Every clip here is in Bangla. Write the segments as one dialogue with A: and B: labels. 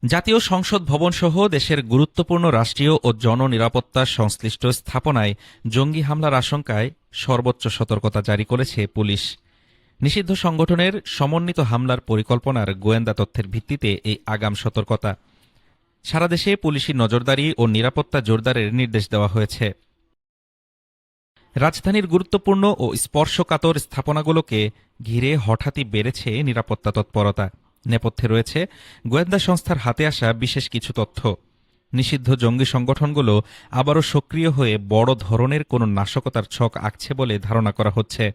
A: জাতীয় সংসদ ভবনসহ দেশের গুরুত্বপূর্ণ রাষ্ট্রীয় ও জননিরাপত্তা সংশ্লিষ্ট স্থাপনায় জঙ্গি হামলার আশঙ্কায় সর্বোচ্চ সতর্কতা জারি করেছে পুলিশ। নিষিদ্ধ সংগঠনের সমন্বিত হামলার পরিকল্পনার গোয়েন্দা তথ্যের ভিত্তিতে এই আগাম সতর্কতা। সারা দেশে পুলিশি নজরদারি ও নিরাপত্তা জোরদারের নির্দেশ দেওয়া হয়েছে। রাজধানীর গুরুত্বপূর্ণ ও স্পর্শকাতর স্থাপনাগুলোকে ঘিরে হঠাৎই বেড়েছে নিরাপত্তা তৎপরতা। নেপথ্যে রয়েছে গোয়েন্দা সংস্থার হাতে আসা বিশেষ কিছু তথ্য। নিষিদ্ধ জঙ্গি সংগঠনগুলো আবারও সক্রিয় হয়ে বড় ধরনের কোনো নাশকতার ছক আঁকছে বলে ধারণা করা হচ্ছে।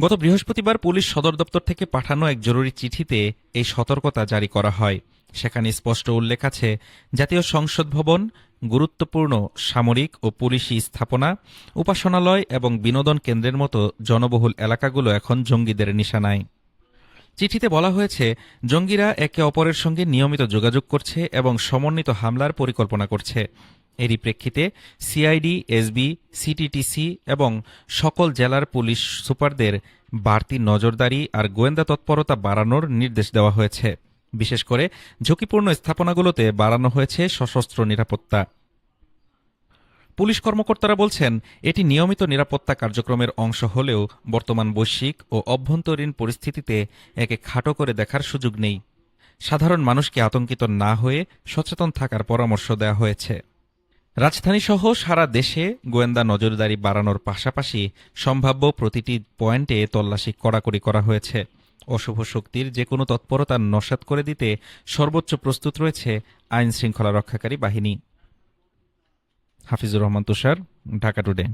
A: গত বৃহস্পতিবার পুলিশ সদর দপ্তর থেকে পাঠানো এক জরুরি চিঠিতে এই সতর্কতা জারি করা হয়। সেখানে স্পষ্ট উল্লেখ আছে, জাতীয় সংসদ ভবন, গুরুত্বপূর্ণ সামরিক ও পুলিশি স্থাপনা, উপাসনালয় এবং বিনোদন কেন্দ্রের মতো জনবহুল এলাকাগুলো এখন জঙ্গিদের নিশানায়। চিঠিতে বলা হয়েছে, জঙ্গিরা একে অপরের সঙ্গে নিয়মিত যোগাযোগ করছে এবং সমন্বিত হামলার পরিকল্পনা করছে। এরই প্রেক্ষিতে সিআইডি, এসবি, সিটিটিসি এবং সকল জেলার পুলিশ সুপারদের বাড়তি নজরদারি আর গোয়েন্দা তৎপরতা বাড়ানোর নির্দেশ দেওয়া হয়েছে। বিশেষ করে ঝুঁকিপূর্ণ স্থাপনাগুলোতে বাড়ানো হয়েছে সশস্ত্র নিরাপত্তা। পুলিশ কর্মকর্তারা বলছেন, এটি নিয়মিত নিরাপত্তা কার্যক্রমের অংশ হলেও বর্তমান বৈশ্বিক ও অভ্যন্তরীণ পরিস্থিতিতে একে খাটো করে দেখার সুযোগ নেই। সাধারণ মানুষকে আতঙ্কিত না হয়ে সচেতন থাকার পরামর্শ দেওয়া হয়েছে। রাজধানীসহ সারা দেশে গোয়েন্দা নজরদারি বাড়ানোর পাশাপাশি সম্ভাব্য প্রতিটি পয়েন্টে তল্লাশি কড়াকড়ি করা হয়েছে। অশুভ শক্তির যে কোনো তৎপরতা নস্যাৎ করে দিতে সর্বোচ্চ প্রস্তুত রয়েছে আইন শৃঙ্খলা রক্ষাকারী বাহিনী। হাফিজুর রহমান তুষার, ঢাকা টুডে।